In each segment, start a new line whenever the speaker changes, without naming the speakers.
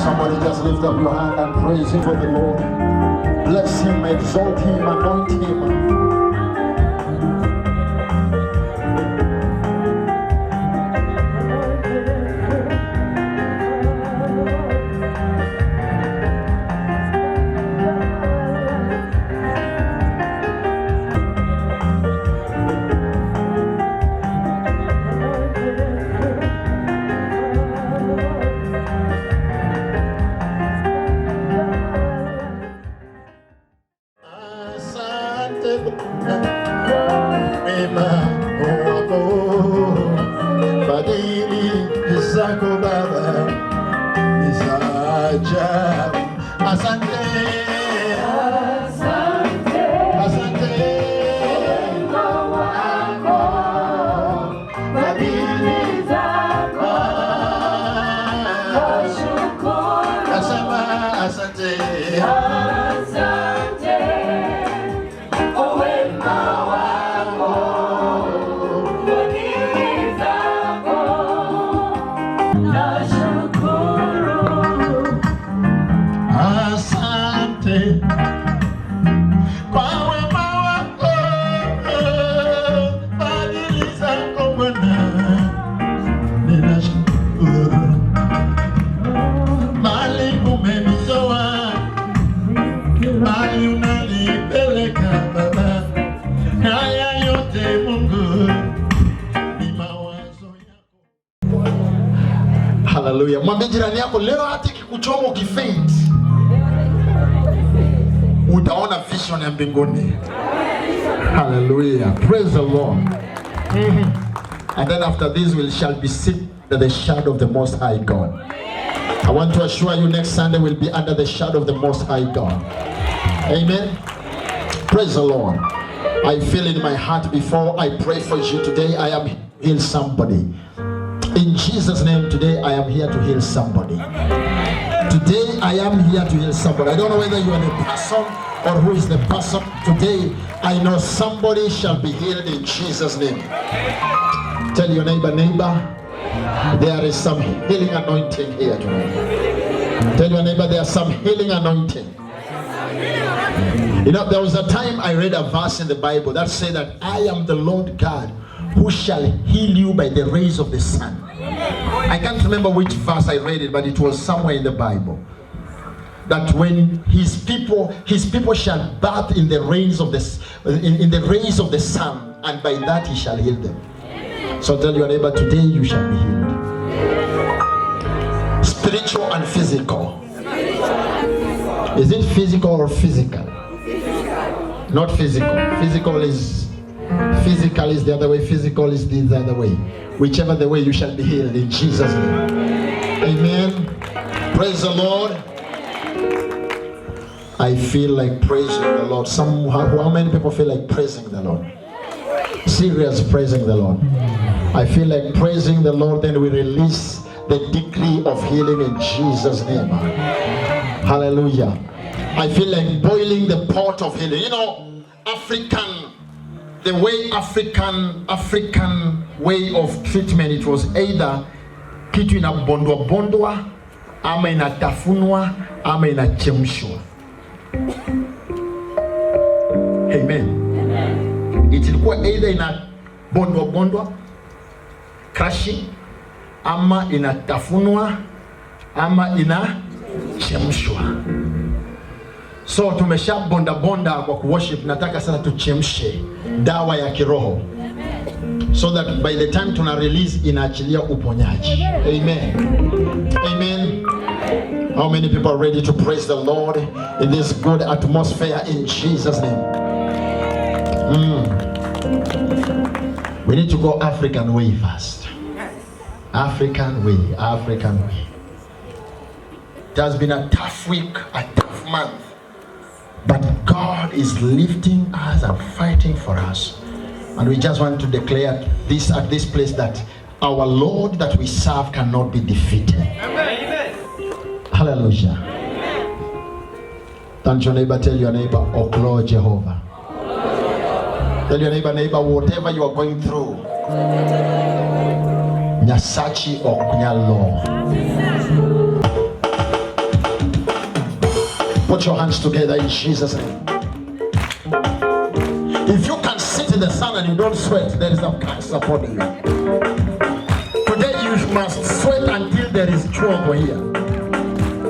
Somebody just lift up your hand and praise Him for the Lord. Bless Him, exalt Him, anoint Him. Hallelujah. Mwambie jirani yako leo hata kikuchoma ukifaint, utaona vision ya mbinguni. Hallelujah. Praise the Lord. And then after this we shall be seated under the shadow of the Most High God. I want to assure you next Sunday we'll be under the shadow of the Most High God. Amen. Praise the Lord. I feel in my heart before I pray for you today, I am heal somebody. In Jesus' name today I am here to heal somebody. Today I am here to heal somebody. I don't know whether you are the person or who is the person. Today I know somebody shall be healed in Jesus' name. Tell your neighbor, there is some healing anointing here tonight. Tell your neighbor there is some healing anointing. You know, there was a time I read a verse in the Bible that said that I am the Lord God who shall heal you by the rays of the sun. I can't remember which verse I read it, but it was somewhere in the Bible. That when his people shall bathe in the rays of the rays of the sun, and by that he shall heal them. So tell your neighbor, today you shall be healed. Spiritual and physical. Is it physical or physical? Not physical. Physical is the other way. Physical is the other way. Whichever the way, you shall be healed in Jesus' name. Amen. Praise the Lord. I feel like praising the Lord. How many people feel like praising the Lord? Serious praising the Lord. I feel like praising the Lord, then we release the decree of healing in Jesus' name. Hallelujah. I feel like boiling the pot of healing. You know, the way African way of treatment, it was either kitu inabondwa ama inatafunwa ama inachemshwa. Amen. Ilikuwa either inabondwa crushing ama inatafunwa ama inachemshwa. So tumesha bonda kwa kuworship, nataka sasa tuchemshe dawa ya kiroho, so that by the time tuna release inaachilia uponyaji. Amen. Amen. How many people are ready to praise the Lord in this good atmosphere in Jesus' name? We need to go African way first. African way. It has been a tough week, a tough month. But God is lifting us and fighting for us. And we just want to declare this at this place, that our Lord that we serve cannot be defeated. Amen. Hallelujah. Tell your neighbor, oh Lord Jehovah. Tell your neighbor, whatever you are going through, Nyasachi or Kunyalo. Put your hands together in Jesus' name. If you can sit in the sun and you don't sweat, there is a cancer upon you. Today you must sweat until there is trouble here.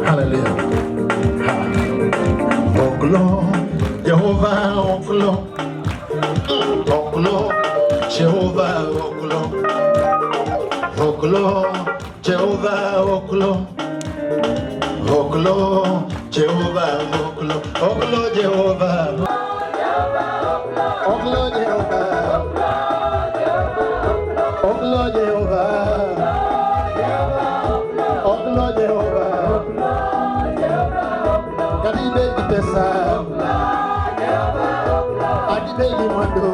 Hallelujah. Oh glory, Jehovah, oh glory. Oh glory, Jehovah, oh glory. Oh glory, Jehovah, oh glory. Oh glory, Jehovah, oh glory, oh glory, Jehovah, oh glory, Jehovah, oh glory, Jehovah, oh glory, Jehovah, Kadibe kitesa, Adibe limando,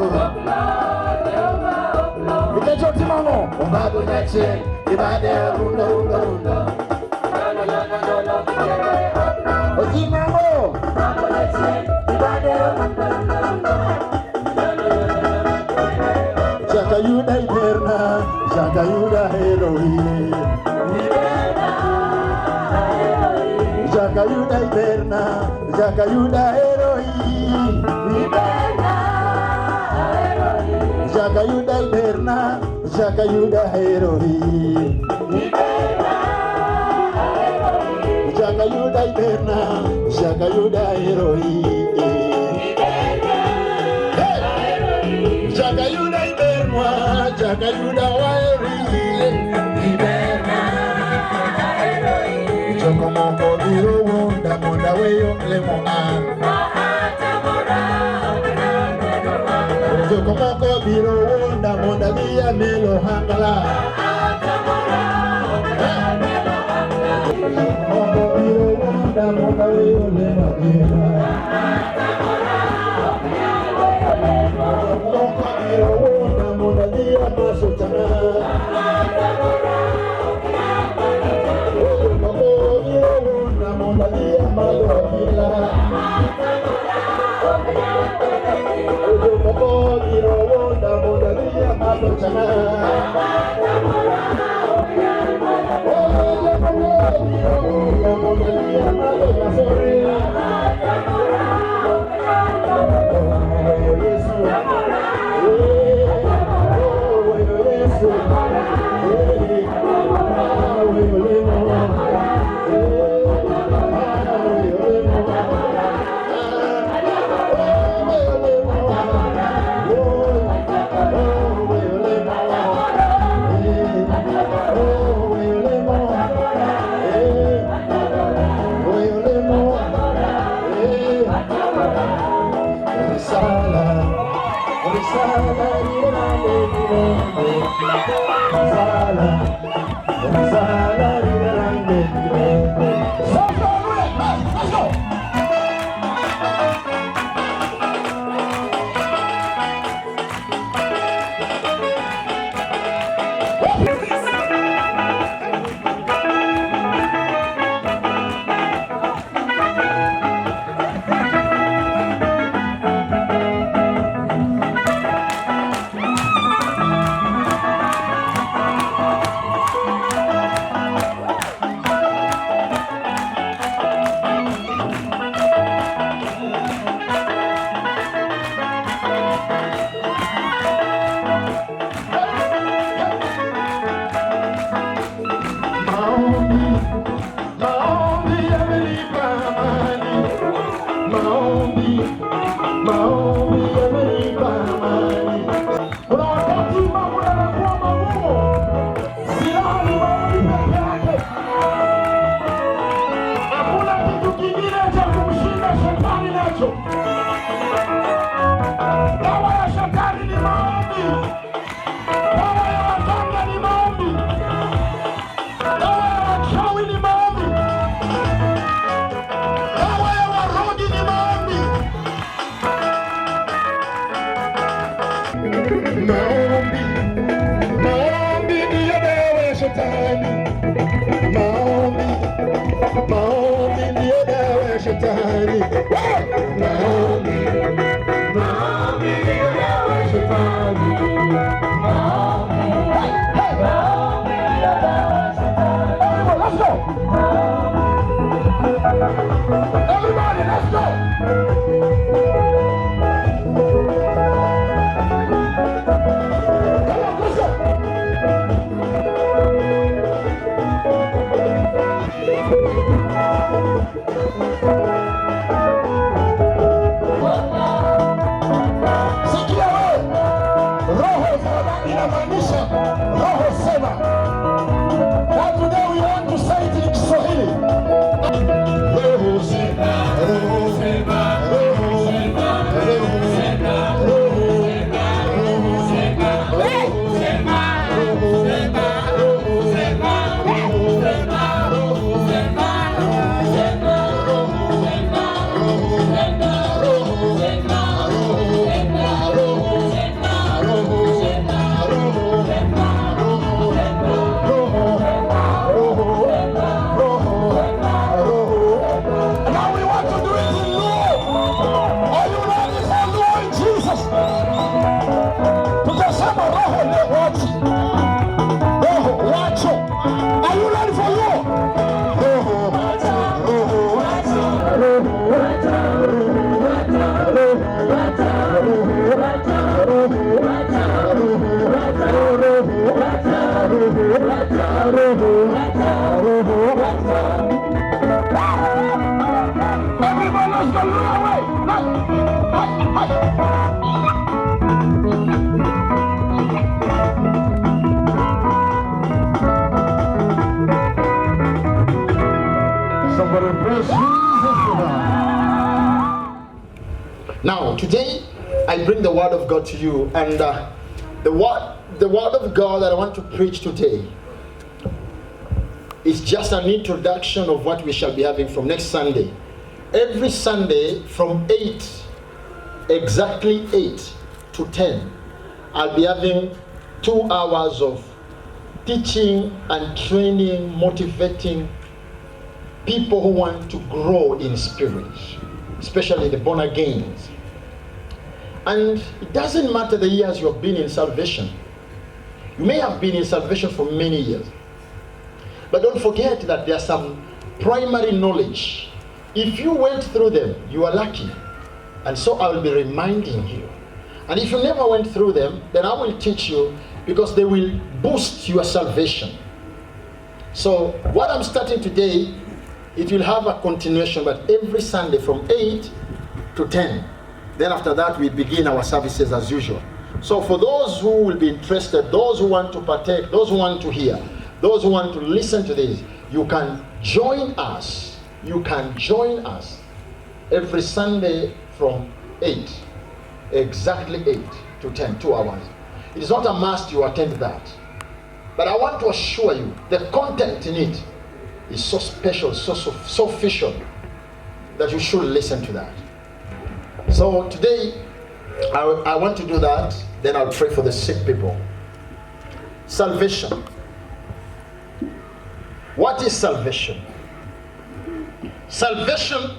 Ikecho timano, Obado nyache, Ibade undo. Shakayuda Iberna, Shakayuda Elohim. Shakayuda Iberna, Shakayuda Elohim. Shakayuda Iberna, Shakayuda Elohim. Shakayuda Iberna, Shakayuda Elohim. Shakayuda Iberna, Shakayuda Elohim. lemo an. Komoko biro wonda monda dia melo hangala. Komoko biro wonda monda dia melo hangala. Komoko biro wonda monda dia masutana. Komoko biro wonda monda dia malokila. Somebody bless Jesus tonight. Now, today, I bring the word of God to you, and the word of God that I want to preach today is just an introduction of what we shall be having from next Sunday. Every Sunday from 8, exactly 8 to 10, I'll be having 2 hours of teaching and training, motivating people who want to grow in spirit, especially the born agains. And it doesn't matter the years you have been in salvation. You may have been in salvation for many years. But don't forget that there are some primary knowledge. If you went through them, you are lucky. And so I will be reminding you. And if you never went through them, then I will teach you, because they will boost your salvation. So what I'm starting today, it will have a continuation, but every Sunday from 8 to 10. Then after that, we begin our services as usual. So for those who will be interested, those who want to partake, those who want to hear, those who want to listen to this, you can join us. You can join us every Sunday from 8, exactly 8 to 10, 2 hours. It is not a must you attend that. But I want to assure you, the content in it is so special, so official, that you should listen to that. So today, I want to do that, then I'll pray for the sick people. Salvation. What is salvation? Salvation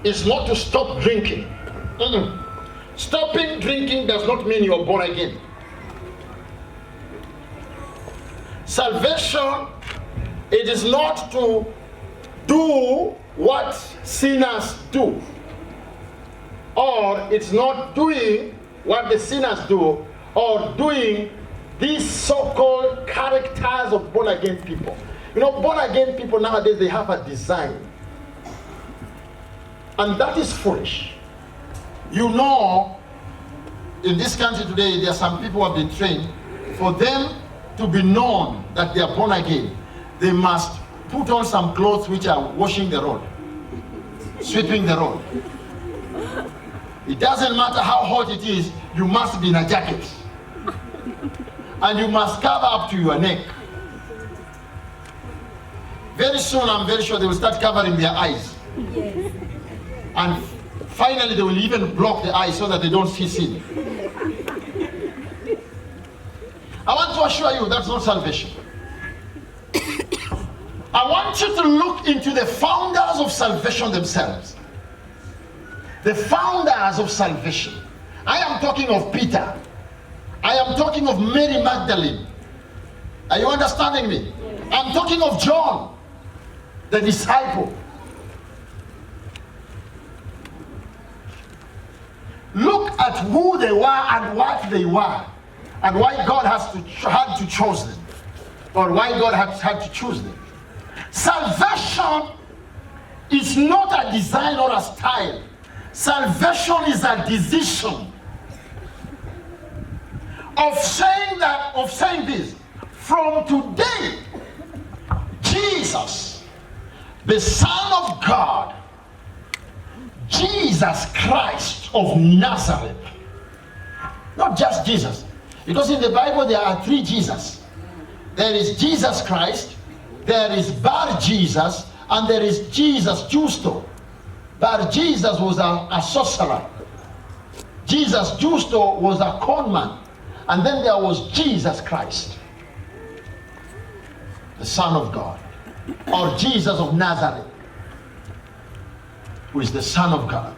is not to stop drinking. Stopping drinking does not mean you're born again. Salvation, it is not to do what sinners do. Or it's not doing what the sinners do, or doing these so-called characters of born-again people. You know, born-again people nowadays, they have a design. And that is foolish. You know, in this country today, there are some people who have been trained. For them to be known that they are born again, they must put on some clothes which are washing the road, sweeping the road. It doesn't matter how hot it is, you must be in a jacket. And you must cover up to your neck. Very soon, I'm very sure they will start covering their eyes. Yes. And finally, they will even block the eyes so that they don't see sin. I want to assure you that's not salvation. I want you to look into the founders of salvation themselves. The founders of salvation. I am talking of Peter. I am talking of Mary Magdalene. Are you understanding me? I'm talking of John, the disciple. Look at who they were and what they were, and why God had to choose them, or why God had to choose them. Salvation is not a design or a style. Salvation is a decision of saying this. From today, Jesus, the Son of God, Jesus Christ of Nazareth, not just Jesus, because in the Bible there are 3 Jesus. There is Jesus Christ, there is Bar Jesus, and there is Jesus Justo. Bar Jesus was a sorcerer. Jesus Justo was a conman. And then there was Jesus Christ, the Son of God, or Jesus of Nazareth, who is the Son of God.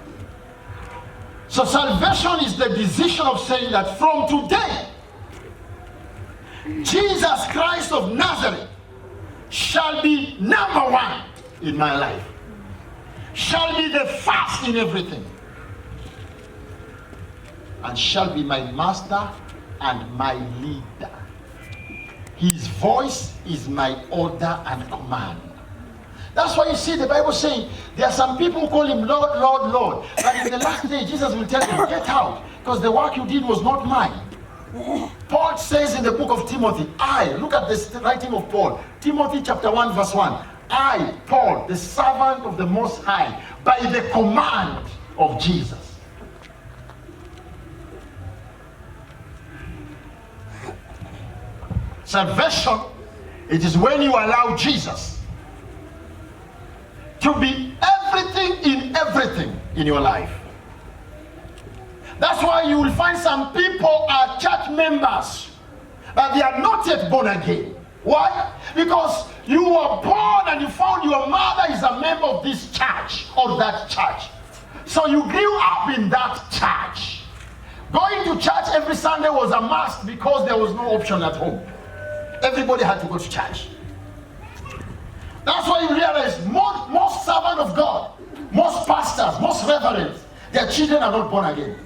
So salvation is the decision of saying that from today, Jesus Christ of Nazareth shall be number 1 in my life, shall be the first in everything, and shall be my master and my leader. His voice is my order and command. That's why you see the Bible saying there are some people who call him Lord, Lord, Lord. But in the last day, Jesus will tell them, get out, because the work you did was not mine. Paul says in the book of Timothy, look at this writing of Paul, Timothy chapter 1 verse 1, I, Paul, the servant of the Most High, by the command of Jesus.
Salvation, it is when you allow Jesus to be everything in your life. That's why you will find some people are church members, but they are not yet born again. Why? Because you were born and you found your mother is a member of this church or that church. So you grew up in that church. Going to church every Sunday was a must because there was no option at home. Everybody had to go to church. That's why you realize most servants of God, most pastors, most reverends, their children are not born again.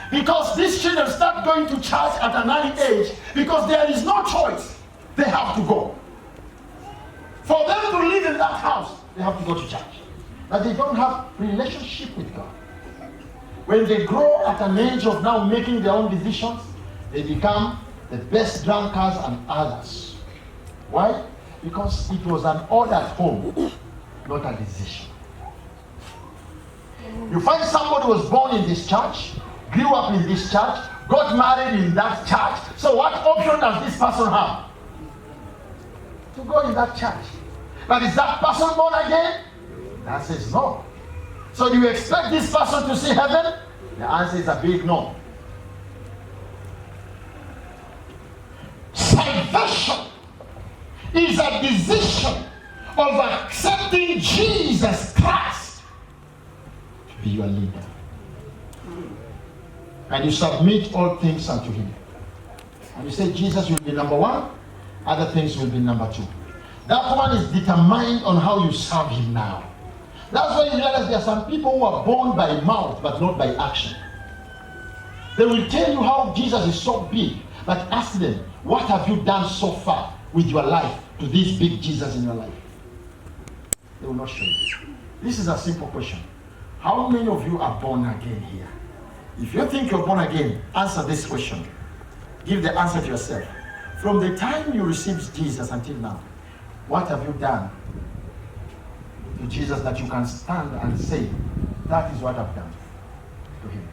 Because these children start going to church at an early age because there is no choice. They have to go. For them to live in that house, they have to go to church. But they don't have relationship with God. When they grow at an age of now making their own decisions, they become the best drunkards and others. Why? Because it was an order at home, not a decision. You find somebody was born in this church, grew up in this church, got married in that church. So what option does this person have? To go in that church. But is that person born again? The answer is no. So do you expect this person to see heaven? The answer is a big no. Salvation is a decision of accepting Jesus Christ to be your leader. And you submit all things unto him. And you say Jesus will be number one, other things will be number two. That one is determined on how you serve him now. That's why you realize there are some people who are born by mouth but not by action. They will tell you how Jesus is so big, but ask them, what have you done so far with your life to this big Jesus in your life? They will not show you. This is a simple question. How many of you are born again here? If you think you're born again, answer this question. Give the answer to yourself. From the time you received Jesus until now, what have you done to Jesus that you can stand and say, that is what I've done to him?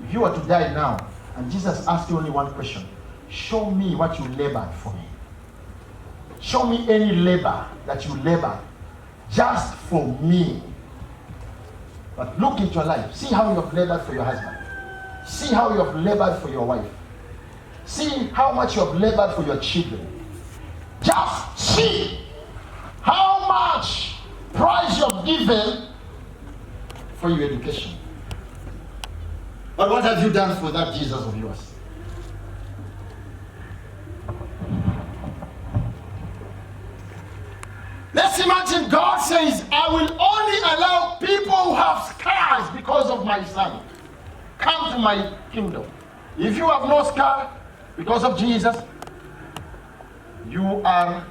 If you were to die now, and Jesus asked you only one question, show me what you labored for me. Show me any labor that you labored just for me. But look into your life. See how you have labored for your husband. See how you have labored for your wife. See how much you have labored for your children. Just see how much price you have given for your education. But what have you done for that Jesus of yours? Let's imagine God says, I will only allow people who have scars because of my son. Come to my kingdom. If you have no scar because of Jesus, you are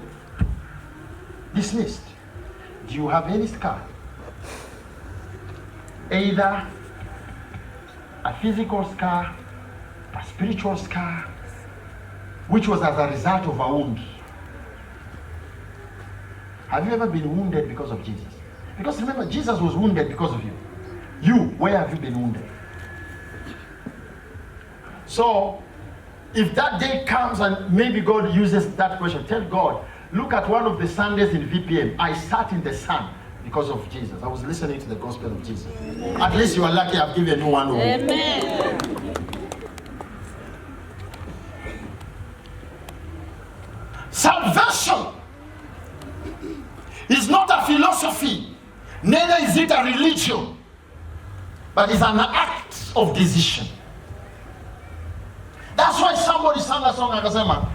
dismissed. Do you have any scar? Either a physical scar, a spiritual scar, which was as a result of a wound. Have you ever been wounded because of Jesus? Because remember, Jesus was wounded because of you. You, where have you been wounded? So, if that day comes and maybe God uses that question, tell God, look at one of the Sundays in VPM, I sat in the sun because of Jesus. I was listening to the gospel of Jesus. At least you are lucky I've given you one. Amen. Salvation is not a philosophy, neither is it a religion, but it's an act of decision. That's why somebody sang a song akasema,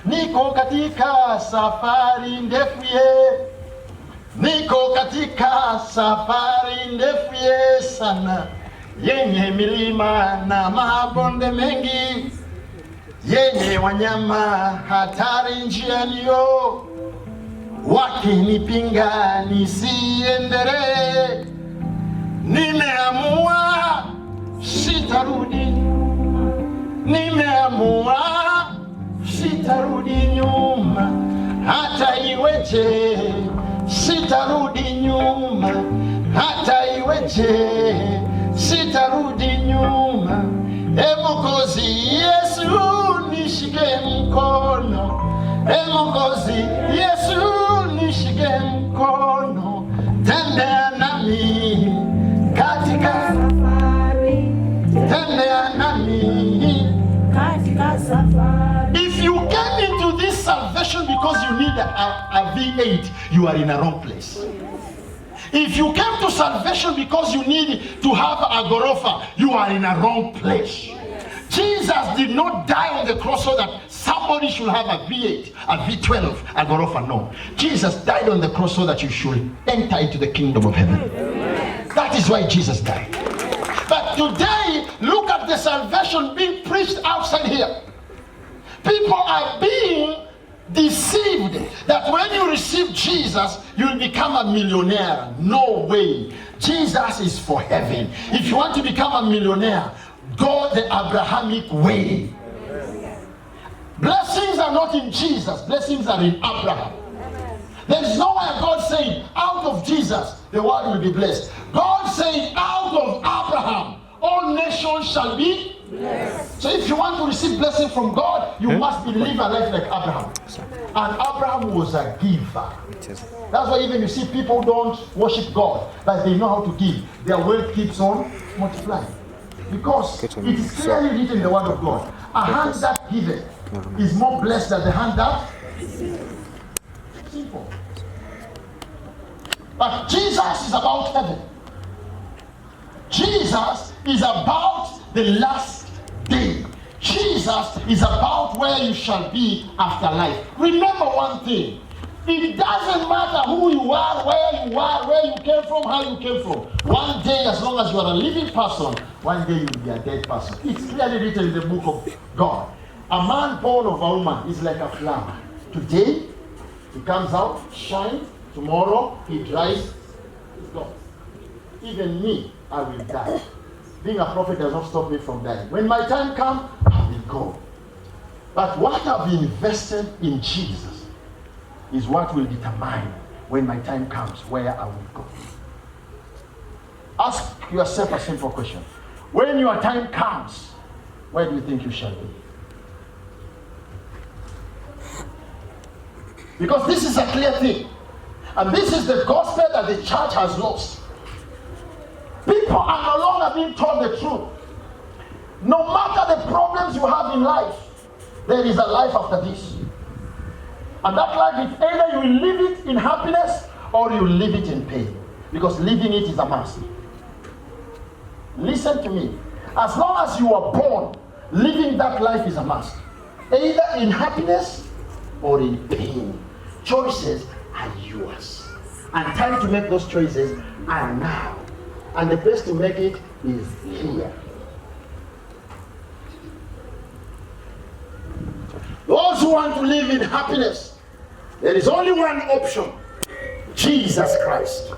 niko katika safari ndefu ye, niko katika safari ndefu ye sana, yenye milima na mabonde mengi, yenye wanyama hatari njiani yo, wakinipinga nisiendelee, nimeamua sitarudi, nimeamua sitarudi nyuma, hata iweje sitarudi nyuma, hata iweje sitarudi nyuma. Mwokozi Yesu nishike Mwokozi Yesu nishike mkono, tembea nami katika safari, tembea nami katika safari. If you came into this salvation because you need a V8, you are in a wrong place. If you came to salvation because you need to have a gorofa, you are in a wrong place. Jesus did not die on the cross so that somebody should have a V8, a V12, a gorofa. No. Jesus died on the cross so that you should enter into the kingdom of heaven. That is why Jesus died. But today, look at the salvation being preached outside here. People are being deceived that when you receive Jesus, you'll become a millionaire. No way. Jesus is for heaven. If you want to become a millionaire, go the Abrahamic way. Blessings are not in Jesus. Blessings are in Abraham. There is nowhere God saying, out of Jesus, the world will be blessed. God saying, out of Abraham, all nations shall be blessed. So if you want to receive blessing from God, you must live a life like Abraham. And Abraham was a giver. That's why even you see people don't worship God, but they know how to give. Their wealth keeps on multiplying. Because it is clearly written in the word of God, a hand that giveth is more blessed than the hand that simple. But Jesus is about heaven. Jesus is about the last day. Jesus is about where you shall be after life. Remember one thing. It doesn't matter who you are, where you came from, how you came from. One day, as long as you are a living person, one day you will be a dead person. It's clearly written in the book of God. A man born of a woman is like a flower. Today, he comes out, shines. Tomorrow, he dries, he's gone. Even me, I will die. Being a prophet does not stop me from dying. When my time comes, I will go. But what I've invested in Jesus is what will determine when my time comes where I will go. Ask yourself a simple question. When your time comes, where do you think you shall be? Because this is a clear thing. And this is the gospel that the church has lost. People are no longer being told the truth. No matter the problems you have in life, there is a life after this. And that life is either you will live it in happiness or you will live it in pain. Because living it is a must. Listen to me. As long as you are born, living that life is a must. Either in happiness or in pain. Choices are yours. And time to make those choices are now. And the place to make it is here. Those who want to live in happiness, there is only one option. Jesus Christ.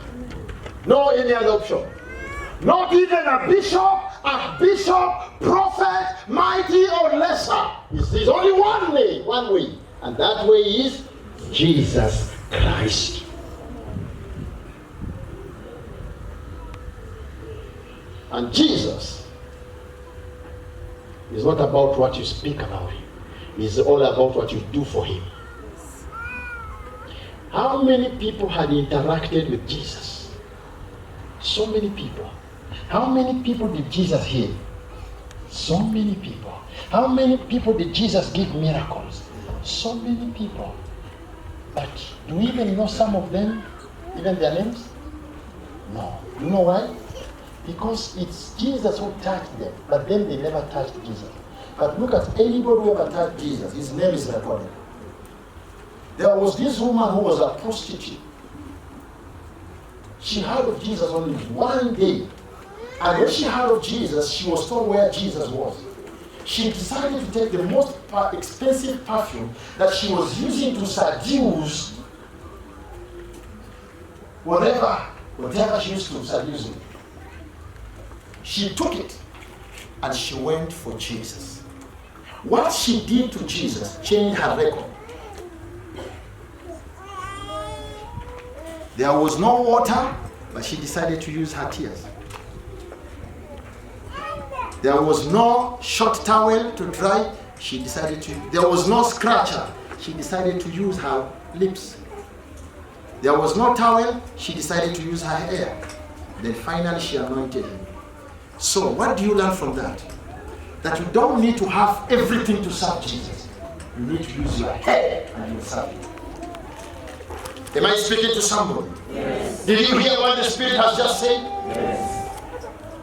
No any other option. Not even a bishop, prophet, mighty or lesser. There's only one way. And that way is Jesus Christ. And Jesus is not about what you speak about him. It's all about what you do for him. How many people had interacted with Jesus? So many people. How many people did Jesus heal? So many people. How many people did Jesus give miracles? So many people. But do we even know some of them? Even their names? No. You know why? Because it's Jesus who touched them, but then they never touched Jesus. But look at anybody who ever touched Jesus, his name is recorded. There was this woman who was a prostitute. She heard of Jesus only one day. And when she heard of Jesus, she was told where Jesus was. She decided to take the most expensive perfume that she was using to seduce whatever she used to seduce him. She took it and she went for Jesus. What she did to Jesus changed her record. There was no water, but she decided to use her tears. There was no short towel to dry, she decided to. There was no scratcher, she decided to use her lips. There was no towel, she decided to use her hair. Then finally she anointed him. So what do you learn from that? That you don't need to have everything to serve Jesus. You need to use your head and you serve him. Am I speaking to somebody?
Yes.
Did you hear what the Spirit has just said?
Yes.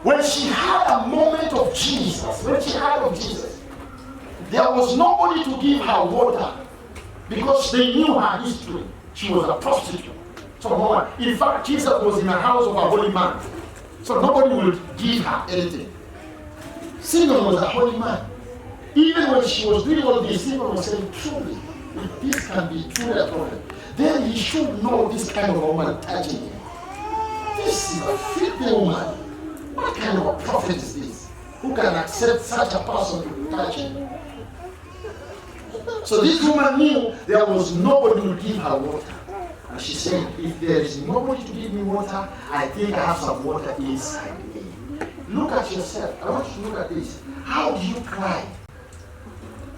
When she had a moment of Jesus, when she heard of Jesus, there was nobody to give her water because they knew her history. She was a prostitute. So no one. In fact, Jesus was in the house of a holy man. So nobody would give her anything. Simon was a holy man. Even when she was doing all this, Simon was saying, truly, if this can be truly a prophet, then he should know this kind of a woman touching him. This is a filthy woman. What kind of a prophet is this? Who can accept such a person to touch him? So this woman knew there was nobody who would give her water. And she said, if there is nobody to give me water, I think I have some water inside me. Look at yourself. I want you to look at this. How do you cry?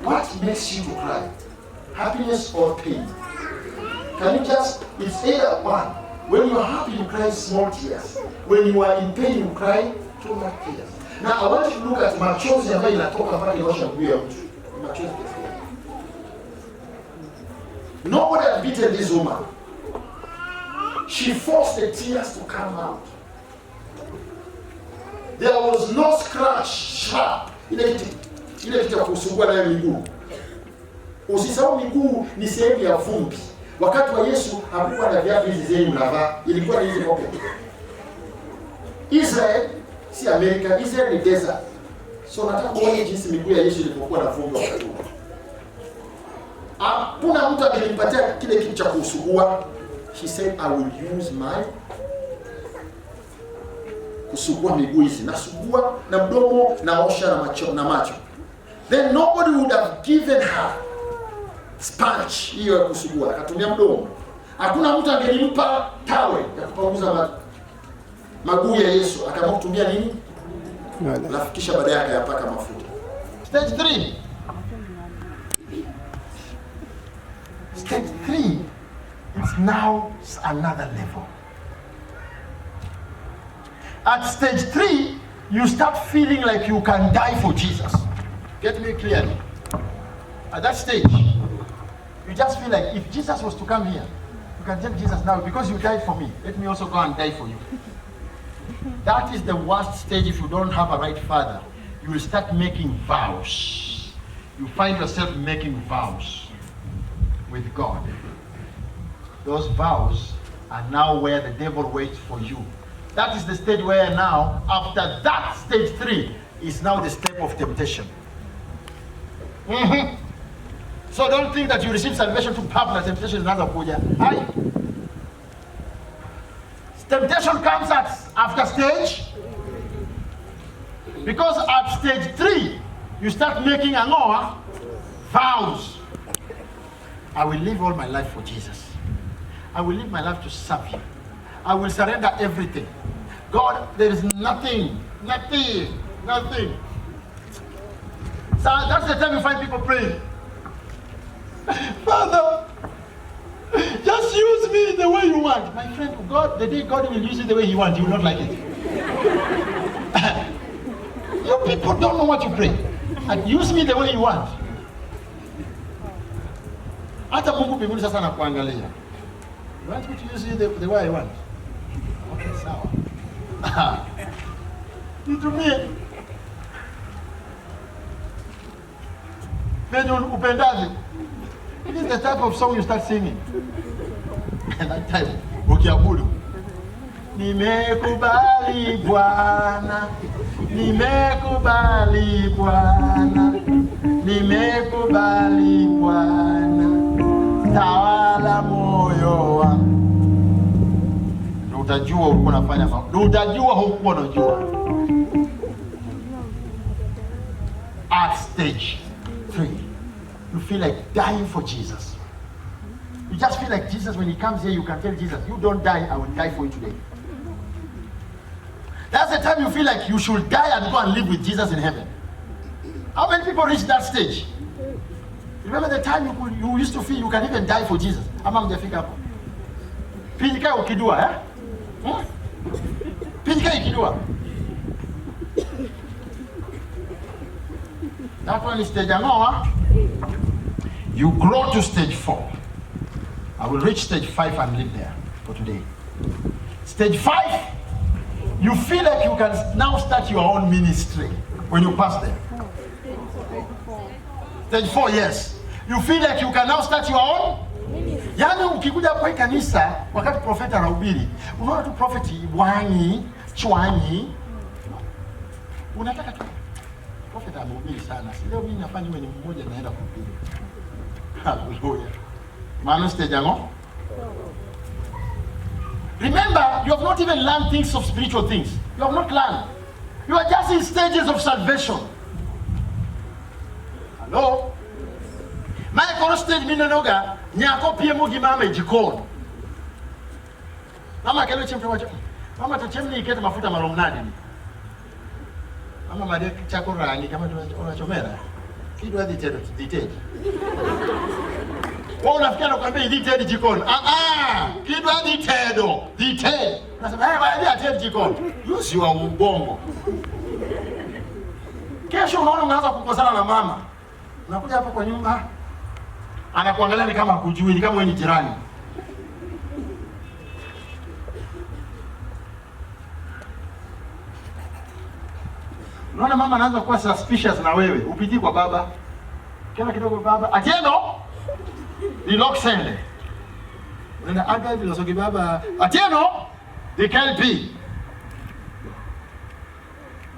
What makes you to cry? Happiness or pain? Can you just, it's either one. When you are happy, you cry small tears. When you are in pain, you cry too much tears. Now, I want you to look at machozi ambayo inatoka mpaka iosha mguu ya mtu. Machozi kiasi gani? Nobody had beaten this woman. She forced the tears to come out. There was no scratch, sharp. Ile kitu ya kusugua nayo miguu. Usisahau miguu ni sehemu ya vumbi. Wakati wa Yesu hakuwa na viatu hizi zenu mnavaa, ilikuwa ni hizi kope. Israel si Amerika, Israel ni desert. So nataka kuona jinsi miguu ya Yesu ilivyokuwa na vumbi wakati huo. Hakuna mtu angenipatia kile kitu cha kusugua. She said, I will use my kusugua miguu hizi. Nasugua na mdomo, naosha na macho. Then nobody would have given her sponge hiyo ya kusugua, akatumia mdomo. Hakuna mtu angelimpa tawe ya kupanguza maguu ya Yesu, akaamua kutumia nini? Alafu kisha baadaye akayapaka mafuta. Stage 3. Stage 3 is now another level. At stage 3, you start feeling like you can die for Jesus. Get me clearly. At that stage, you just feel like if Jesus was to come here, you can tell Jesus now, because you died for me, let me also go and die for you. That is the worst stage if you don't have a right father. You will start making vows. You find yourself making vows with God. Those vows are now where the devil waits for you. That is the stage where now, after that stage 3, is now the step of temptation. So don't think that you receive salvation to public temptation is another puja. Temptation comes after stage, because at stage 3 you start making vows. I will live all my life for Jesus. I will live my life to serve you. I will surrender everything. God, there is nothing. So that's the time you find people praying. Father, just use me the way you want. My friend, God, the day God will use you the way He wants, you will not like it. You people don't know what you pray. And use me the way you want. Hata Mungu mbinguni sasa anakuangalia. You want me to use you the way I want? Okay, sawa. Nitumie. Venye upendavyo. It is the type of song you start singing. And that time, ukiabudu. Nimekubali Bwana, nimekubali Bwana, nimekubali Bwana, tawala moyo wangu. Ndio utajua ulikuwa unafanya mambo. Ndio utajua hukuwa unajua. At stage 3. You feel like dying for Jesus. You just feel like Jesus, when He comes here, you can tell Jesus, you don't die, I will die for you today. That's the time you feel like you should die and go and live with Jesus in heaven. How many people reach that stage? Remember the time you used to feel you can even die for Jesus? Ama mjafika hapo? Pinika ukidua, eh? Pinika ikidua. That one is stage Anoa. You grow to stage 4. I will reach stage 5 and live there for today. Stage 5, you feel like you can now start your own ministry when you pass there. Stage 4, yes. You feel like you can now start your own. Yaani ukikuja kwa kanisa wakati prophet anahubiri, unaona tu prophet wani, chwani. Unataka tu prophet anahubiri sana. Leo mimi nafanya wewe ni mmoja naenda kuhubiri. Hallelujah. Manu stage yango. Remember, you have not even learned things of spiritual things. You have not learned. You are just in stages of salvation. Hello? My first stage minanoga nyako pia mugi mama ijikoni. Mama kelo chembe wacho. Mama tachemni ikete mafuta maromnadi. Mama made chako rangi kama tunachomera. Kidwa detail. Wao unafikia nakwambia detail jikoni. Kidwa detail. Nasema wewe detail jikoni. Yusi wa ubongo. Kesho unaona unaanza kukosana na mama. Unakuja hapa kwa nyumba. Anakuangalia ni kama hujui, ni kama wewe ni jirani. Unaona mama anaanza kuwa suspicious na wewe. Upiti kwa baba. Kila kidogo baba. Atieno. Ni lock sende. Unaenda aga bila soki baba. Atieno. The KLP.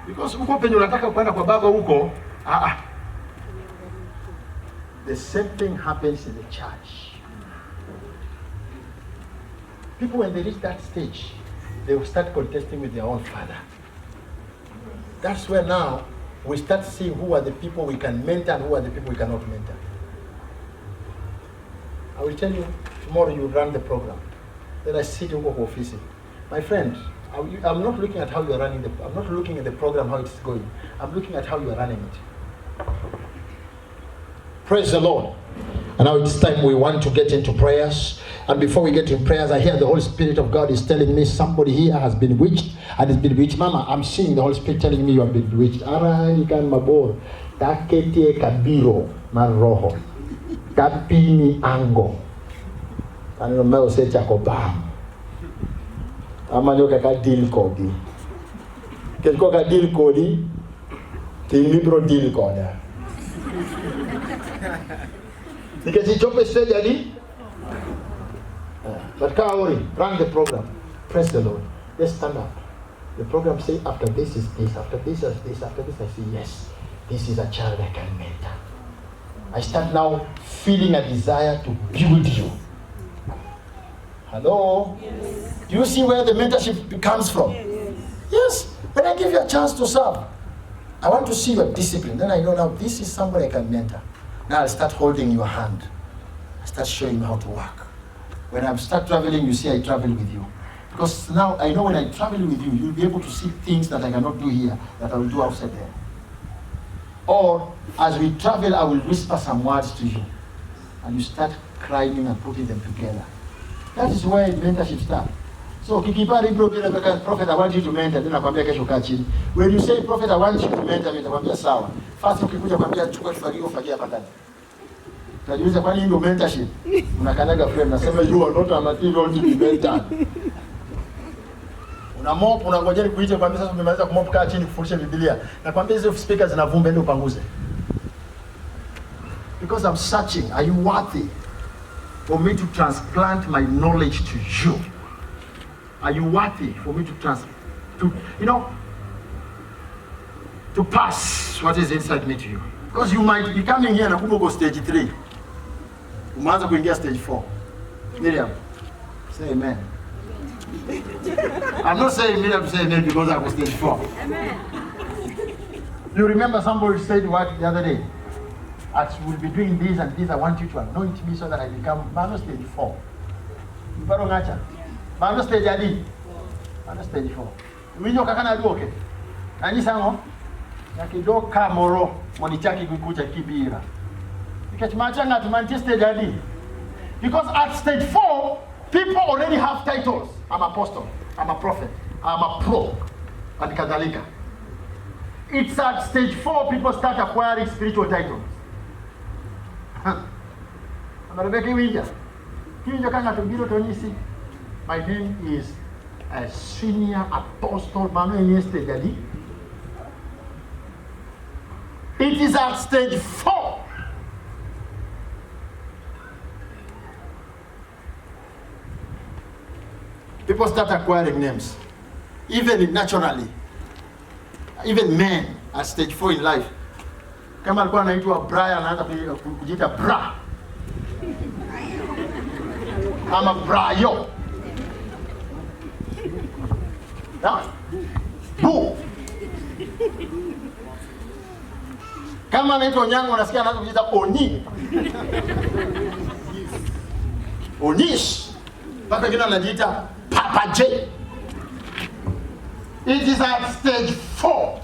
Because uko penye unataka kwenda kwa baba huko. The same thing happens in the church. People, when they reach that stage, they will start contesting with their own father. That's where now we start seeing who are the people we can mentor and who are the people we cannot mentor. I will tell you, tomorrow you run the program. Then I sit in work office. My friend, I'm not looking at how you are running I'm not looking at the program, how it's going. I'm looking at how you are running it. Praise the Lord. And now it's time we want to get into prayers. And before we get into prayers, I hear the Holy Spirit of God is telling me somebody here has been bewitched and has been bewitched. Mama, I'm seeing the Holy Spirit telling me you have been bewitched. Araikan mabor. Takete kabiro maroho. Kapini ango. Kanino meo se chakobam. Amanyo kaka deal kodi. Kelko ka deal kodi. Ti libro deal koda. Because he chopped surgery. But Kaori, run the program. Praise the Lord. Let's stand up. The program say after this is this, after this is this, after this I say yes. This is a child I can mentor. I start now feeling a desire to build you. Hello? Yes. Do you see where the mentorship comes from? Yes. When I give you a chance to serve, I want to see your discipline. Then I know now this is somebody I can mentor. Now I'll start holding your hand. I start showing you how to work. When I start traveling, you see I travel with you. Because now I know when I travel with you, you'll be able to see things that I cannot do here, that I will do outside there. Or as we travel, I will whisper some words to you. And you start crying and putting them together. That is where mentorship starts. So, prophet, I want you to mentor. Then nakwambia kesho kaa chini. When you say, prophet, I want you to mentor, nitakwambia sawa. First ukikuja kwambia chukua kifagio fagia hapa ndani. Najiuliza kwani ndio mentorship? Unakanyaga frame nasema you are not a material to be mentored. Una mop unangojea kuita kwambia sasa umemaliza kumop kaa chini kufundisha Biblia. Nakwambia hizo speakers zinavumba ndio upanguze. Because I'm searching, are you worthy for me to transplant my knowledge to you? Are you worthy for me to pass what is inside me to you? Because you might be coming here na kumbe go stage 3. Umeanza kuingia stage 4. Miriam, say amen. I'm not saying Miriam to say amen because I was stage 4. Amen. You remember somebody said what the other day? As we'll be doing this and this, I want you to anoint me so that I become Mano stage 4. You better ngacha. Mano stage adi. Mano stage 4. Winyo kakana do okay. Ani sango. Yakidoka moro monichaki kukucha kibira. Ikachimachanga to Manchester Jadi. Because at stage 4, people already have titles. I'm apostle, I'm a prophet, I'm a pro, and kadhalika. It's at stage 4 people start acquiring spiritual titles. My name is a senior apostle. It is at stage 4. People start acquiring names. Even naturally. Even men at stage 4 in life. Kama alikuwa anaitwa Brian, anaanza kujiita Bra. Ama Brayo. Bu. Kama anaitwa Nyango, unasikia anaanza kujiita Oni. Onish. Mpaka wengine anajiita Papa J. It is at stage 4.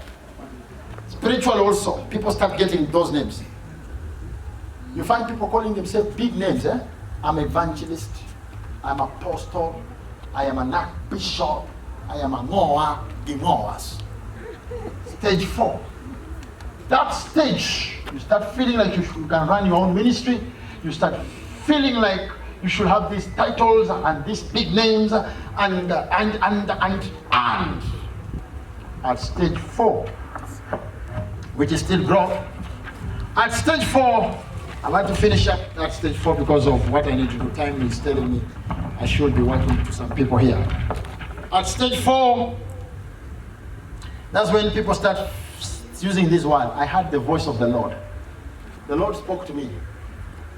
Spiritual also. People start getting those names. You find people calling themselves big names. I'm evangelist. I'm apostle. I am an archbishop. I am a Noah. The Noahs. Stage 4. That stage, you start feeling like you can run your own ministry. You start feeling like you should have these titles and these big names and at stage 4, which is still growth. At stage 4, I like to finish up at stage 4 because of what I need to do. Time is telling me I should be working to some people here. At stage 4, that's when people start using this word. I heard the voice of the Lord. The Lord spoke to me.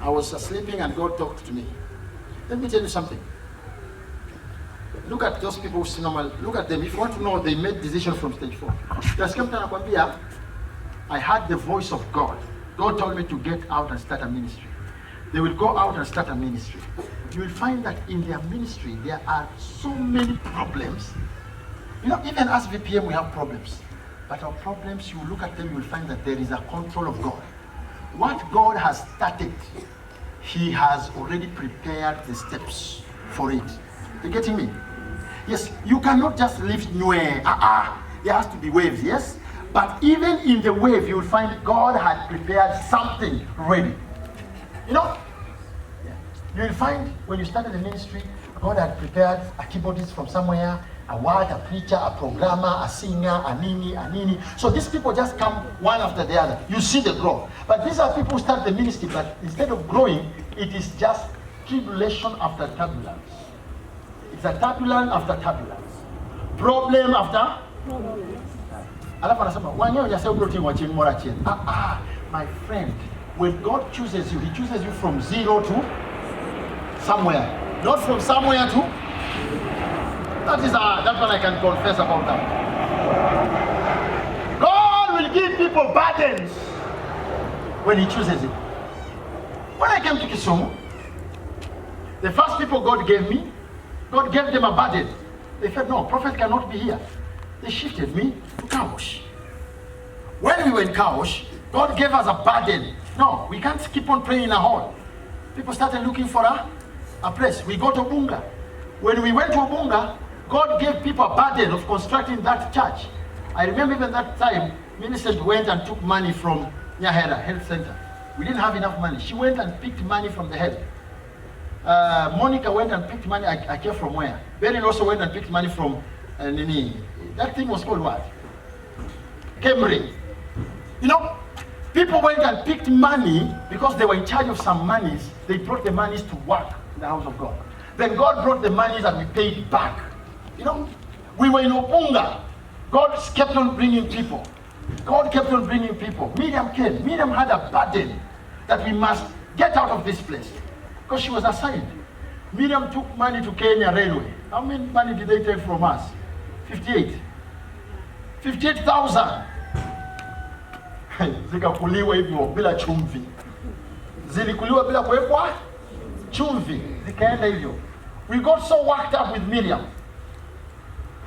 I was sleeping and God talked to me. Let me tell you something. Look at those people who see normal. Look at them. If you want to know, they made decision from stage 4. I heard the voice of God. God told me to get out and start a ministry. They will go out and start a ministry. You will find that in their ministry, there are so many problems. You know, even as VPM, we have problems. But our problems, you look at them, you will find that there is a control of God. What God has started, He has already prepared the steps for it. You getting me? Yes, you cannot just lift nowhere. There has to be waves, yes? But even in the wave, you will find God had prepared something ready. You know? You will find when you started the ministry, God had prepared a keyboardist from somewhere, a word, a preacher, a programmer, a singer, a nini. So these people just come one after the other. You see the growth. But these are people who start the ministry, but instead of growing, it is just tribulation after turbulence. It's a turbulence after turbulence. Problem after problem. My friend, when God chooses you, He chooses you from 0 to somewhere. Not from somewhere to... That's what I can confess about that. God will give people burdens when He chooses it. When I came to Kisumu, the first people God gave me, God gave them a burden. They said, no, prophet cannot be here. They shifted me to Kaosh. When we were in Kaosh, God gave us a burden. No, we can't keep on praying in a hall. People started looking for a place. We go to Bunga. When we went to Bunga, God gave people a burden of constructing that church. I remember even that time, ministers went and took money from Nyahera Health Center. We didn't have enough money. She went and picked money from the head. Monica went and picked money. I came from where? Beryl also went and picked money from Nini. That thing was called what? Cambridge. You know, people went and picked money because they were in charge of some monies. They brought the monies to work in the house of God. Then God brought the monies and we paid back. You know, we were in Opunga. God kept on bringing people. God kept on bringing people. Miriam came. Miriam had a burden that we must get out of this place because she was assigned. Miriam took money to Kenya Railway. How many money did they take from us? 58,000. Zikakuliwa hivyo bila chumvi. Zilikuliwa bila kuwekwa chumvi. Zikaenda hivyo. We got so worked up with Miriam.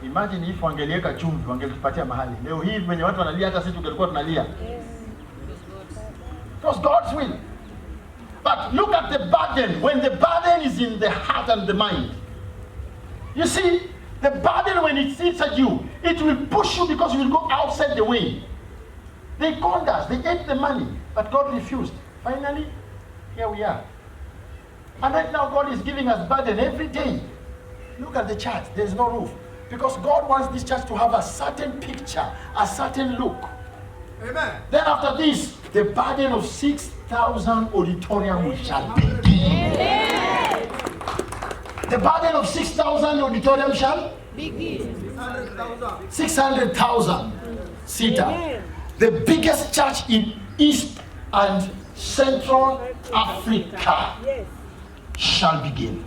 Imagine if wangeliweka chumvi, wangetupatia mahali. Leo hii wenye watu wanalia hata sisi tungelikuwa tunalia. It was God's will. But look at the burden. When the burden is in the heart and the mind. You see, the burden when it sits at you, it will push you because you will go outside the way. They called us, they ate the money, but God refused. Finally, here we are. And right now God is giving us burden every day. Look at the church, there's no roof. Because God wants this church to have a certain picture, a certain look.
Amen.
Then after this, the burden of 6,000 auditorium shall begin.
Amen.
The burden of 6,000 auditorium shall
Begin.
600,000 seater. The biggest church in East and Central Africa shall begin.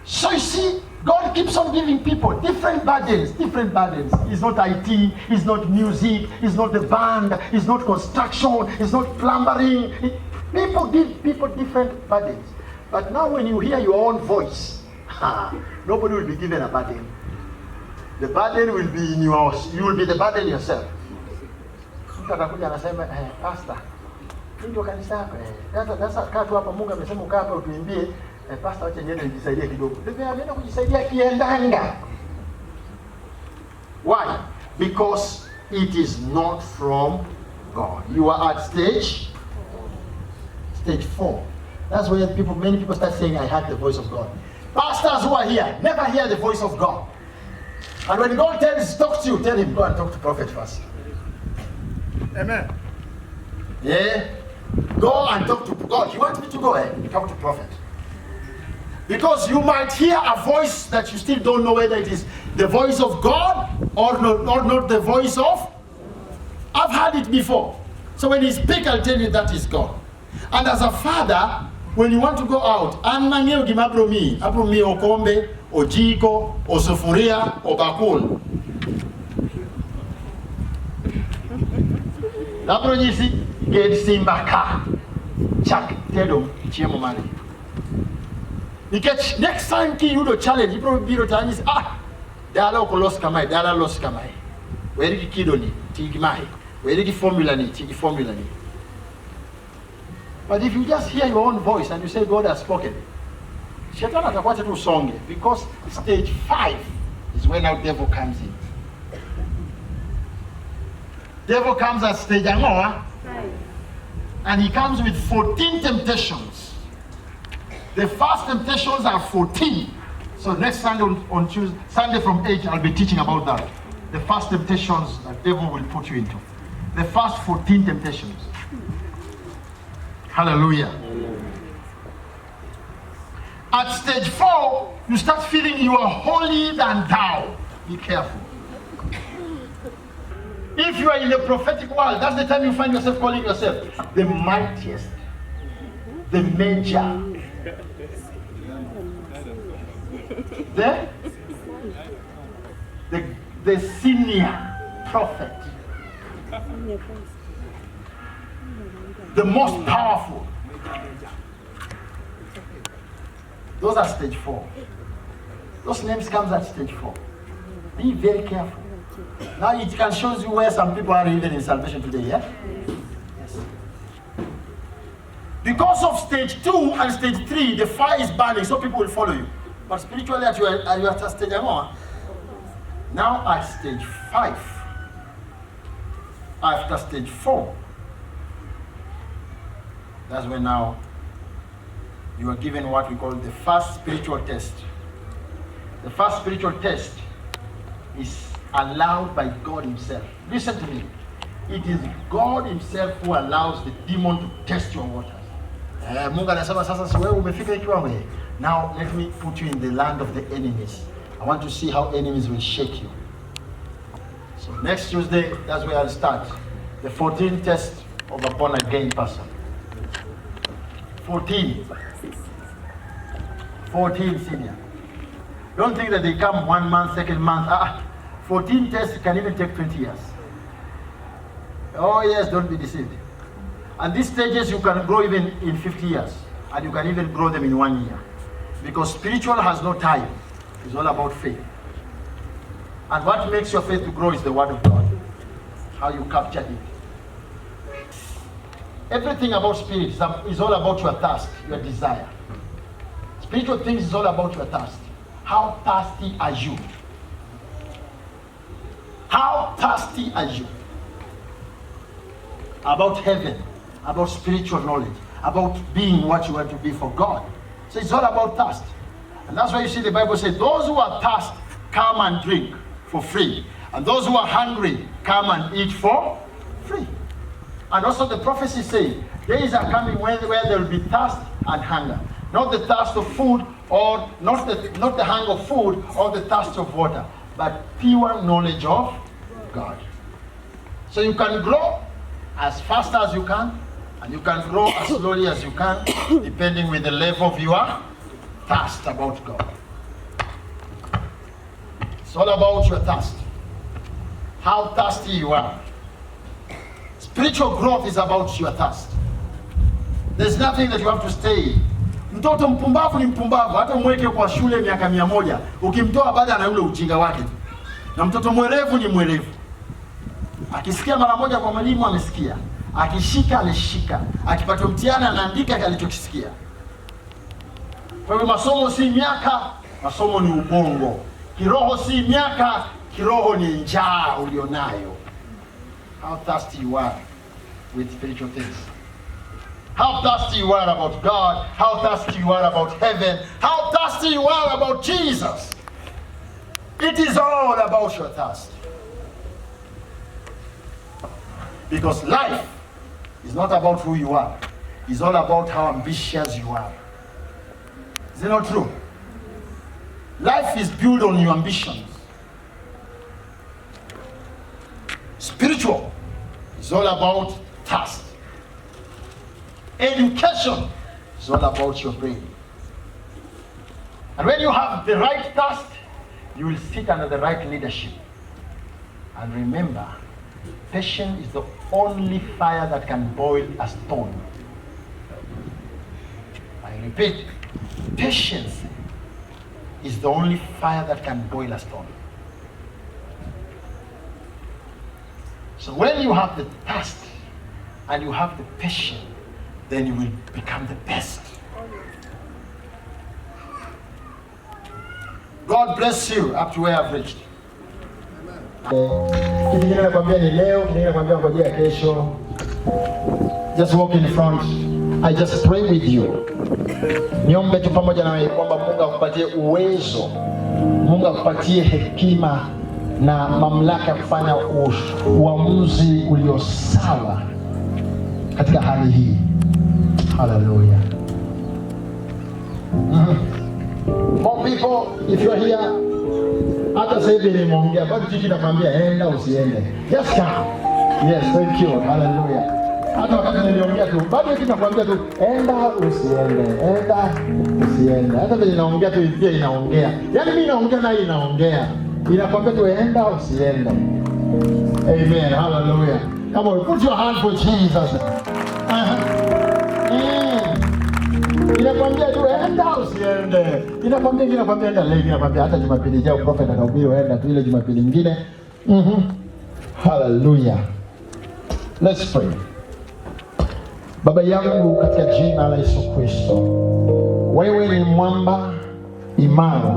So you see, God keeps on giving people different burdens, different burdens. It's not IT, it's not music, it's not the band, it's not construction, it's not plumbering. People give people different burdens. But now when you hear your own voice, nobody will be given a burden. The burden will be in yours. You will be the burden yourself. Mtu atakuja anasema, pastor, ndio kanisa yako. Sasa kaa tu hapa, Mungu amesema ukaa hapa utuimbie. Pastor, wacha niende nijisaidia kidogo. Ndio anaenda kujisaidia kiendanga. Why? Because it is not from God. You are at stage 4. That's where many people start saying, I heard the voice of God. Pastors who are here never hear the voice of God. And when God talk to you, tell him, go and talk to prophet first.
Amen.
Yeah? Go and talk to God. You want me to go ahead? Talk to prophet. Because you might hear a voice that you still don't know whether it is the voice of God or not the voice of. I've heard it before. So when he speaks, I'll tell you that is God. And as a father, when you want to go out, anmangeo gimabromi, abromi okombe, ojiko, osofuria, obakul. Labronyisi get simbaka. Chak tedo chiemo mali. Because next time you do challenge, you probably be Chinese. Dala lost kamai, dala lost kamai. Where did kido ni? Tigimai. Where did the formula ni? Tigi formula ni. But if you just hear your own voice and you say God has spoken, Shaitan atakuacha tu songe, because stage 5 is when our devil comes in. Devil comes at stage 5, and he comes with 14 temptations. The first temptations are 14. So next Sunday on Tuesday, Sunday from 8, I'll be teaching about that. The first temptations that devil will put you into. The first 14 temptations. Hallelujah. At stage 4, you start feeling you are holier than thou. Be careful. If you are in the prophetic world, that's the time you find yourself calling yourself the mightiest, the major, the senior prophet, the most powerful. Those are stage 4. Those names comes at stage 4. Be very careful. Now it can show you where some people are even in salvation today, yeah? Yes. Because of stage 2 and stage 3, the fire is burning, so people will follow you. But spiritually, you are at stage 1. Now at stage 5, after stage 4, that's when now you are given what we call the first spiritual test. The first spiritual test is allowed by God himself. Listen to me. It is God himself who allows the demon to test your waters. Mungu anasema sasa si wewe umefika kiwango. Now let me put you in the land of the enemies. I want to see how enemies will shake you. So next Tuesday, that's where I'll start. The 14th test of a born again person. 14 senior. Don't think that they come 1 month, 2nd month. 14 tests can even take 20 years. Oh yes, don't be deceived. And these stages you can grow even in 50 years. And you can even grow them in 1 year. Because spiritual has no time. It's all about faith. And what makes your faith to grow is the word of God. How you capture it. Everything about spirit is all about your thirst, your desire. Spiritual things is all about your thirst. How thirsty are you? How thirsty are you? About heaven, about spiritual knowledge, about being what you want to be for God. So it's all about thirst. And that's why you see the Bible says, those who are thirsty, come and drink for free. And those who are hungry, come and eat for free. And also the prophecy says, days are coming when there will be thirst and hunger. Not the thirst of food, or not the hunger of food, or the thirst of water, but pure knowledge of God. So you can grow as fast as you can, and you can grow as slowly as you can, depending with the level of your thirst about God. It's all about your thirst. How thirsty you are. Spiritual growth is about your thirst. There's nothing that you have to stay. Mtoto mpumbavu ni mpumbavu, hata mweke kwa shule miaka 100, ukimtoa baada na ule ujinga wake. Na mtoto mwerevu ni mwerevu. Akisikia mara moja kwa mwalimu amesikia, akishika ameshika, akipata mtihani anaandika alichokisikia. Kwa hiyo masomo si miaka, masomo ni ubongo. Kiroho si miaka, kiroho ni njaa ulionayo. How thirsty you are with spiritual things. How thirsty you are about God. How thirsty you are about heaven. How thirsty you are about Jesus. It is all about your thirst. Because life is not about who you are. It's all about how ambitious you are. Is it not true? Life is built on your ambitions. Spiritual is all about thirst. Education is all about your brain. And when you have the right thirst, you will sit under the right leadership. And remember, patience is the only fire that can boil a stone. I repeat, patience is the only fire that can boil a stone. So when you have the thirst and you have the patience, then you will become the best. God bless you up to where I've reached. Kitu kingine nakwambia ni leo, kitu kingine nakwambia kwa ajili ya kesho. Just walk in front. I just pray with you. Niombe tu pamoja na wewe kwamba Mungu akupatie uwezo. Mungu akupatie hekima na mamlaka ya kufanya uamuzi ulio sawa katika hali hii. Hallelujah. More people, if you're here, hata sasa hivi nimeongea, bado chichi nakwambia enda usiende. Just come. Yes, thank you. Hallelujah. Hata wakati niliongea tu, bado chichi nakwambia tu enda usiende. Enda usiende. Hata vile naongea tu pia inaongea. Yaani mimi naongea na inaongea. Inakwambia tu enda usiende. Amen. Hallelujah. Come on, put your hand for Jesus. Inakwambia tu enda usiende. Inakwambia enda leo, inakwambia hata Jumapili ijayo prophet atahubiri enda tu ile Jumapili nyingine. Hallelujah. Let's pray. Baba yangu katika jina la Yesu Kristo. Wewe ni mwamba imara,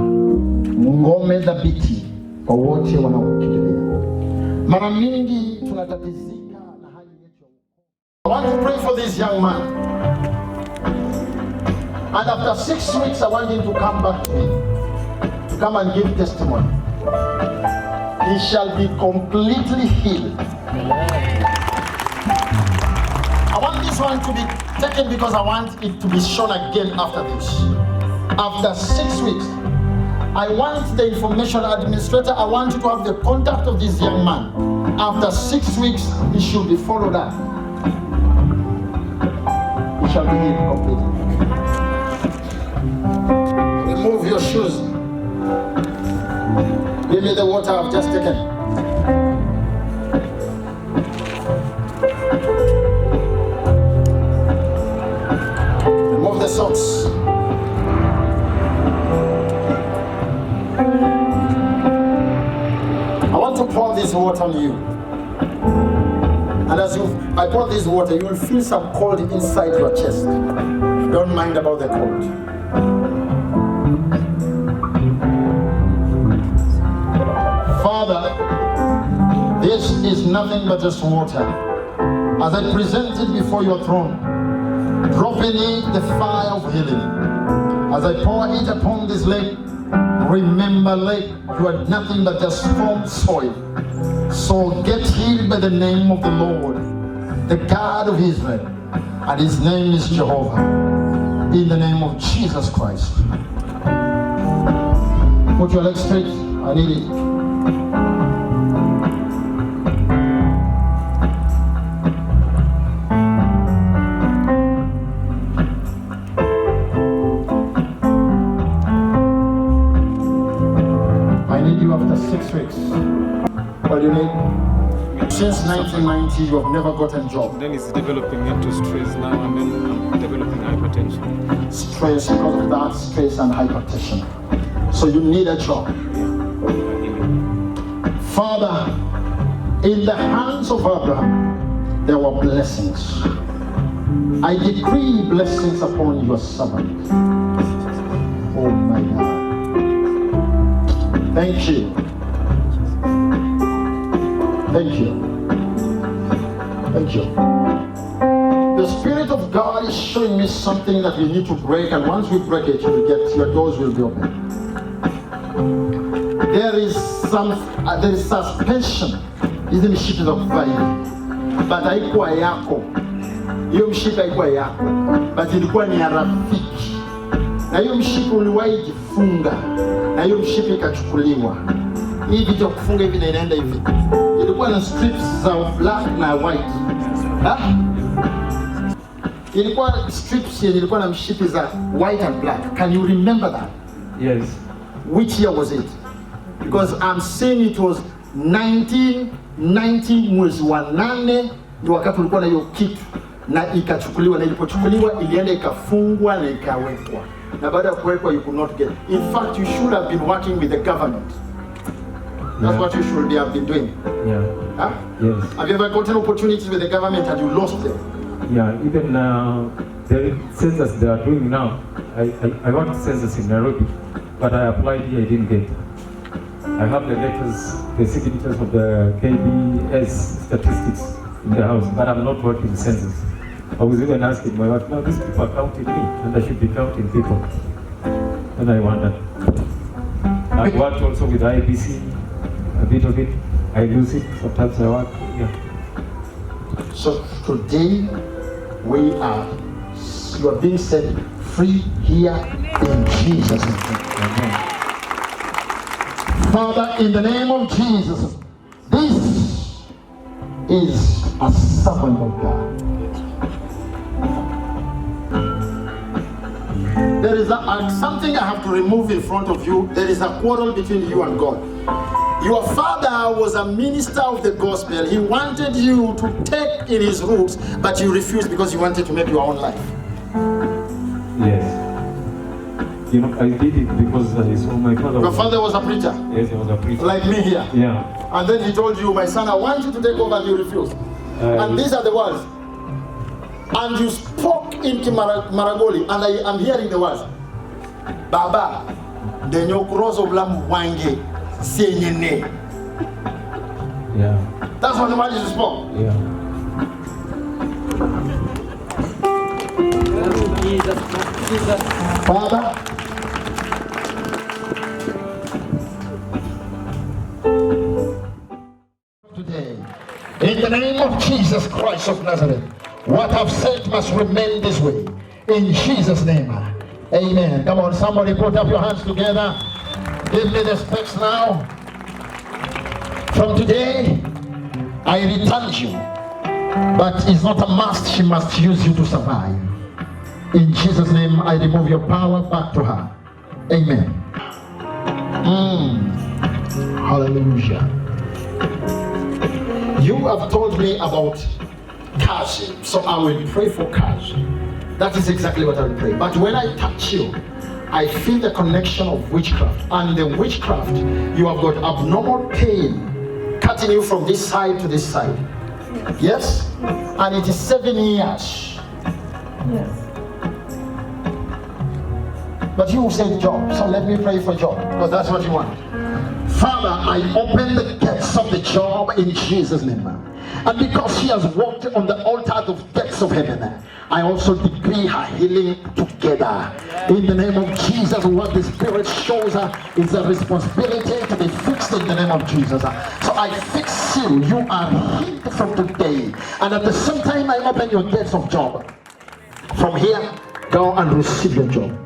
ngome thabiti kwa wote wanaokukimbilia. Mara mingi tunatatizika na hali yetu. I want to pray for this young man. And after 6 weeks, I want him to come back to me, to come and give testimony. He shall be completely healed. I want this one to be taken because I want it to be shown again after this. After 6 weeks, I want the information administrator, I want you to have the contact of this young man. After 6 weeks, he should be followed up. He shall be healed completely. Remove your shoes. Give me the water I've just taken. Remove the socks. I want to pour this water on you. And as I pour this water, you will feel some cold inside your chest. Don't mind about the cold. Father, this is nothing but just water. As I present it before your throne, drop in it the fire of healing. As I pour it upon this lake, remember, lake, you are nothing but just formed soil. So get healed by the name of the Lord, the God of Israel, and his name is Jehovah. In the name of Jesus Christ. Put your legs straight. I need it. I need you after 6 weeks. What do you need? Since 1990, you have never gotten a job.
Then it's developing into stress now, and then I'm developing hypertension.
Stress, because of that stress and hypertension. So you need a job. Father, in the hands of Abraham, there were blessings. I decree blessings upon your servant. Oh my God. Thank you. Thank you. Thank you. The Spirit of God is showing me something that we need to break, and once we break it, your doors will be open. There is suspension. Hizi mishipi za kufaili, but haikuwa yako. Hiyo mshipi haikuwa yako, but ilikuwa ni ya rafiki. Na hiyo mshipi uliwahi jifunga, na hiyo mshipi ikachukuliwa. Hii vitu ya kufunga hivi na inaenda hivi. Ilikuwa na strips za black na white. Ilikuwa strips yenye ilikuwa na mshipi za white and black. Can you remember that?
Yes.
Which year was it? Because I'm saying it was 1990 mwezi wa 8 ndio wakati ulikuwa na hiyo kitu na ikachukuliwa, na ilipochukuliwa ilienda ikafungwa na ikawekwa, na baada ya kuwekwa you could not get. In fact, you should have been working with the government. That's what you should have been doing.
Yeah.
Huh?
Yes.
Have you ever gotten opportunities with the government and you lost them?
Yeah, even the census they are doing now, I want census in Nairobi, but I applied here, I didn't get. I have the letters, the signatures of the KBS statistics in the house, but I'm not working census. I was even asking my wife, now these people are counting me, and I should be counting people. And I wondered. I worked also with IBC, a bit of it. I use it, sometimes I work, yeah.
So today, you are being set free here in Jesus' name.
Amen.
Father, in the name of Jesus, this is a servant of God. There is something I have to remove in front of you. There is a quarrel between you and God. Your father was a minister of the gospel. He wanted you to take in his roots, but you refused because you wanted to make your own life.
Yes. You know, I did it because I saw my father.
Your father was a preacher?
Yes, he was a preacher.
Like me here?
Yeah.
And then he told you, my son, I want you to take over, and you refused. And these are the words. And you spoke in Maragoli, and I am hearing the words. Baba, denyo kurozo blam wange senyene.
Yeah.
That's what the words you spoke.
Yeah.
Father, today, in the name of Jesus Christ of Nazareth, what I've said must remain this way. In Jesus' name, amen. Come on, somebody put up your hands together. Give me the specs now. From today, I return you. But it's not a must, she must use you to survive. In Jesus' name, I remove your power back to her. Amen. Hallelujah. You have told me about cash, so I will pray for cash. That is exactly what I will pray. But when I touch you, I feel the connection of witchcraft. And the witchcraft, you have got abnormal pain cutting you from this side to this side. Yes? And it is 7 years.
Yes.
But you said job, so let me pray for job, because that's what you want. Father, I open the gates of the job in Jesus' name. And because she has walked on the altar of gates of heaven, I also decree her healing together. In the name of Jesus, what the Spirit shows her is a responsibility to be fixed in the name of Jesus. So I fix you. You are healed from today. And at the same time, I open your gates of job. From here, go and receive your job.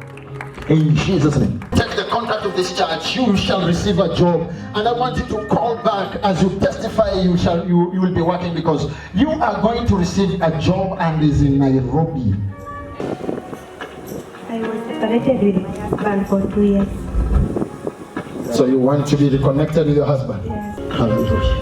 In Jesus' name. Take the contract of this church. You shall receive a job. And I want you to call back as you testify. You will be working, because you are going to receive a job and is in Nairobi.
I was separated with my husband for 2 years.
So you want to be reconnected with your husband?
Yes.
Hallelujah.